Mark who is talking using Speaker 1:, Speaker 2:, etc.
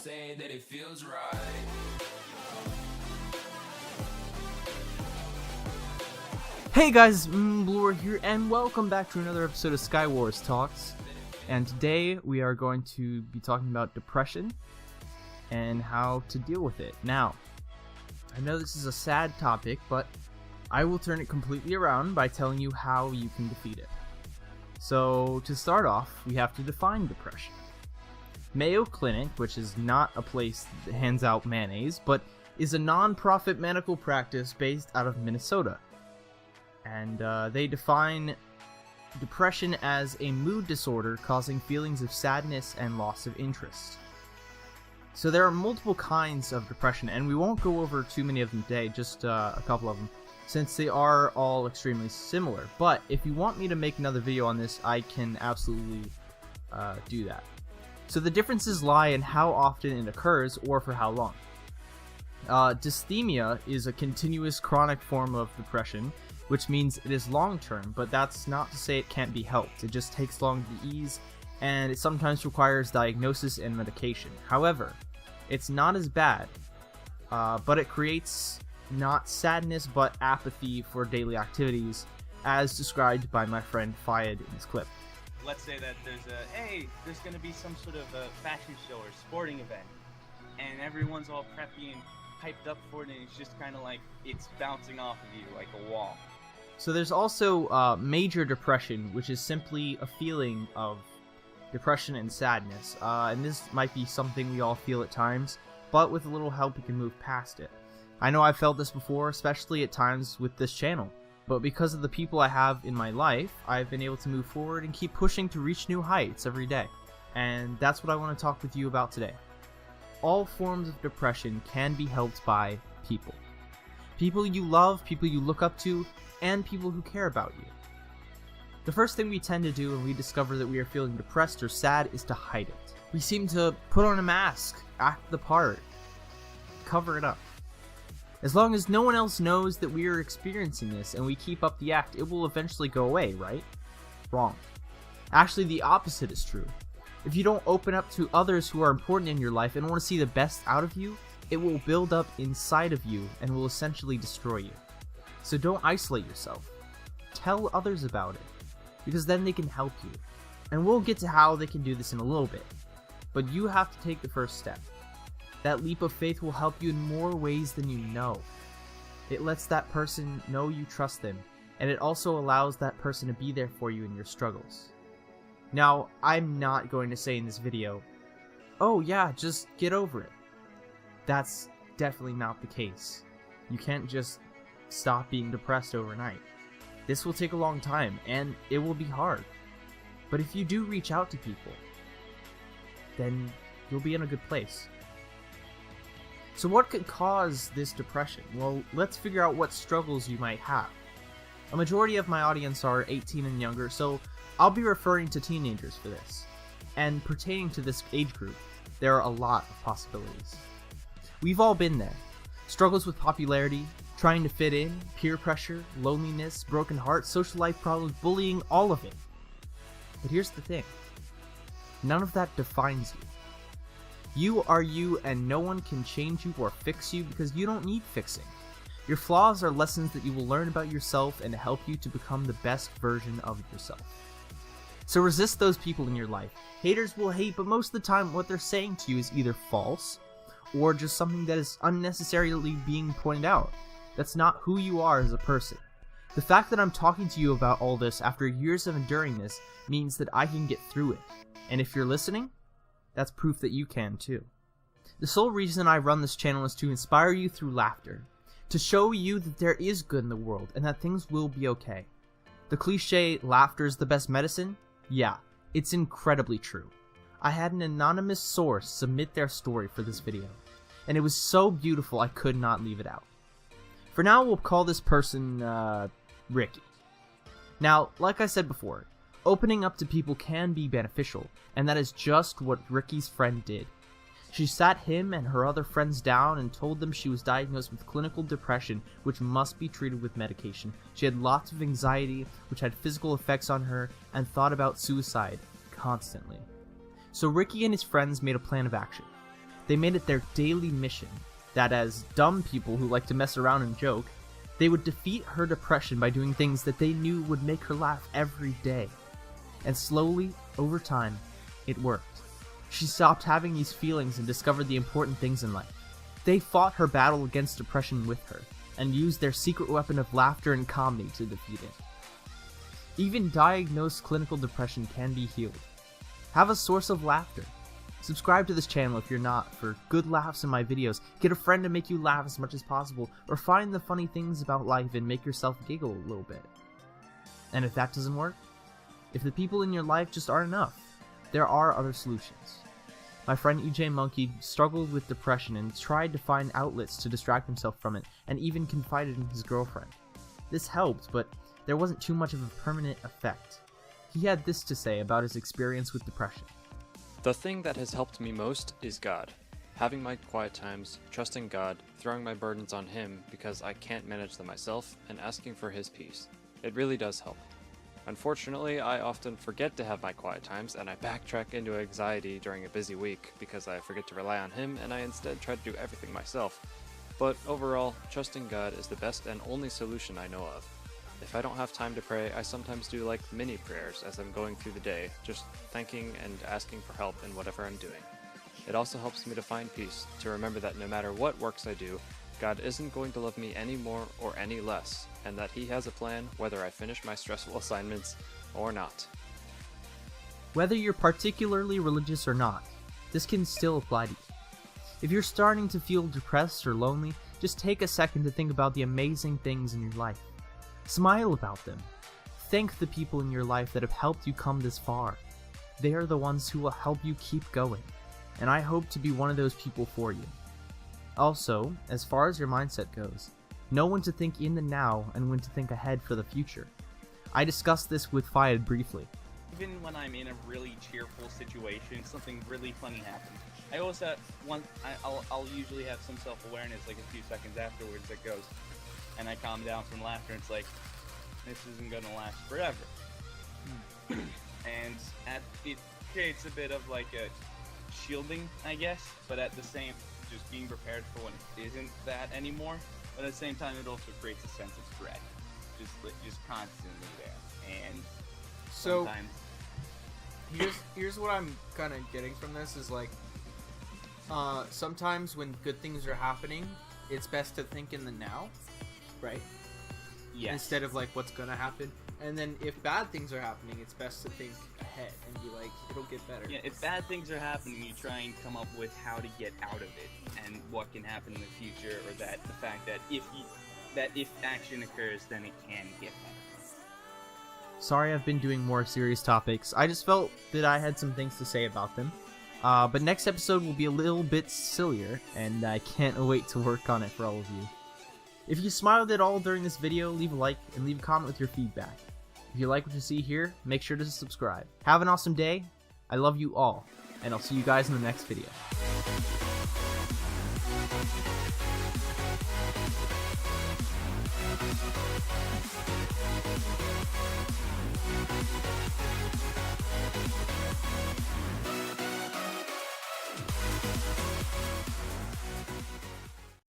Speaker 1: say that it feels right.
Speaker 2: Hey guys, mblohr here, and welcome back to another episode of Skywars Talks. And today we are going to be talking about depression and how to deal with it. Now, I know this is a sad topic, but I will turn it completely around by telling you how you can defeat it. So, to start off, we have to define depression. Mayo Clinic, which is not a place that hands out mayonnaise, but is a non-profit medical practice based out of Minnesota. And they define depression as a mood disorder causing feelings of sadness and loss of interest. So there are multiple kinds of depression, and we won't go over too many of them today, just a couple of them, since they are all extremely similar. But if you want me to make another video on this, I can absolutely do that. So the differences lie in how often it occurs or for how long. Dysthymia is a continuous chronic form of depression, which means it is long-term, but that's not to say it can't be helped. It just takes long to ease, and it sometimes requires diagnosis and medication. However, it's not as bad, but it creates not sadness, but apathy for daily activities, as described by my friend Fyid in this clip.
Speaker 3: Let's say that there's going to be some sort of a fashion show or sporting event, and everyone's all preppy and hyped up for it, and it's just kind of like it's bouncing off of you like a wall.
Speaker 2: So there's also major depression, which is simply a feeling of depression and sadness. And this might be something we all feel at times, but with a little help we can move past it. I know I've felt this before, especially at times with this channel. But because of the people I have in my life, I've been able to move forward and keep pushing to reach new heights every day. And that's what I want to talk with you about today. All forms of depression can be helped by people. People you love, people you look up to, and people who care about you. The first thing we tend to do when we discover that we are feeling depressed or sad is to hide it. We seem to put on a mask, act the part, cover it up. As long as no one else knows that we are experiencing this and we keep up the act, it will eventually go away, right? Wrong. Actually, the opposite is true. If you don't open up to others who are important in your life and want to see the best out of you, it will build up inside of you and will essentially destroy you. So don't isolate yourself. Tell others about it, because then they can help you. And we'll get to how they can do this in a little bit. But you have to take the first step. That leap of faith will help you in more ways than you know. It lets that person know you trust them, and it also allows that person to be there for you in your struggles. Now, I'm not going to say in this video, oh yeah, just get over it. That's definitely not the case. You can't just stop being depressed overnight. This will take a long time, and it will be hard. But if you do reach out to people, then you'll be in a good place. So what could cause this depression? Well, let's figure out what struggles you might have. A majority of my audience are 18 and younger, so I'll be referring to teenagers for this. And pertaining to this age group, there are a lot of possibilities. We've all been there. Struggles with popularity, trying to fit in, peer pressure, loneliness, broken heart, social life problems, bullying, all of it. But here's the thing. None of that defines you. You are you, and no one can change you or fix you because you don't need fixing. Your flaws are lessons that you will learn about yourself and help you to become the best version of yourself. So resist those people in your life. Haters will hate, but most of the time what they're saying to you is either false or just something that is unnecessarily being pointed out. That's not who you are as a person. The fact that I'm talking to you about all this after years of enduring this means that I can get through it. And if you're listening, that's proof that you can too. The sole reason I run this channel is to inspire you through laughter, to show you that there is good in the world and that things will be okay. The cliche, laughter is the best medicine? Yeah, it's incredibly true. I had an anonymous source submit their story for this video, and it was so beautiful I could not leave it out. For now, we'll call this person, Ricky. Now, like I said before, opening up to people can be beneficial, and that is just what Ricky's friend did. She sat him and her other friends down and told them she was diagnosed with clinical depression, which must be treated with medication. She had lots of anxiety, which had physical effects on her, and thought about suicide constantly. So Ricky and his friends made a plan of action. They made it their daily mission that as dumb people who like to mess around and joke, they would defeat her depression by doing things that they knew would make her laugh every day. And slowly, over time, it worked. She stopped having these feelings and discovered the important things in life. They fought her battle against depression with her, and used their secret weapon of laughter and comedy to defeat it. Even diagnosed clinical depression can be healed. Have a source of laughter. Subscribe to this channel if you're not, for good laughs in my videos. Get a friend to make you laugh as much as possible, or find the funny things about life and make yourself giggle a little bit. And if that doesn't work, if the people in your life just aren't enough, there are other solutions. My friend EJ Monkey struggled with depression and tried to find outlets to distract himself from it, and even confided in his girlfriend. This helped, but there wasn't too much of a permanent effect. He had this to say about his experience with depression.
Speaker 4: The thing that has helped me most is God. Having my quiet times, trusting God, throwing my burdens on Him because I can't manage them myself, and asking for His peace. It really does help. Unfortunately, I often forget to have my quiet times, and I backtrack into anxiety during a busy week because I forget to rely on Him and I instead try to do everything myself. But overall, trusting God is the best and only solution I know of. If I don't have time to pray, I sometimes do like mini prayers as I'm going through the day, just thanking and asking for help in whatever I'm doing. It also helps me to find peace, to remember that no matter what works I do, God isn't going to love me any more or any less, and that He has a plan whether I finish my stressful assignments or not.
Speaker 2: Whether you're particularly religious or not, this can still apply to you. If you're starting to feel depressed or lonely, just take a second to think about the amazing things in your life. Smile about them. Thank the people in your life that have helped you come this far. They are the ones who will help you keep going, and I hope to be one of those people for you. Also, as far as your mindset goes, know when to think in the now and when to think ahead for the future. I discussed this with Fyid briefly.
Speaker 3: Even when I'm in a really cheerful situation, something really funny happens. I always have I'll usually have some self-awareness like a few seconds afterwards that goes, and I calm down from laughter, and it's like, this isn't gonna last forever. And it creates a bit of like a shielding, I guess, but at the same, just being prepared for when it isn't that anymore. But at the same time, it also creates a sense of threat, just constantly there. And
Speaker 5: so
Speaker 3: sometimes,
Speaker 5: here's what I'm kind of getting from this is like, sometimes when good things are happening, it's best to think in the now, right?
Speaker 3: yes,
Speaker 5: Instead of like what's gonna happen. And then if bad things are happening, it's best to think ahead and be like, it'll get better.
Speaker 3: yeah, if bad things are happening, you try and come up with how to get out of it and what can happen in the future, or that the fact that if action occurs, then it can get better.
Speaker 2: Sorry I've been doing more serious topics. I just felt that I had some things to say about them. But next episode will be a little bit sillier, and I can't wait to work on it for all of you. If you smiled at all during this video, leave a like and leave a comment with your feedback. If you like what you see here, make sure to subscribe. Have an awesome day. I love you all, and I'll see you guys in the next video.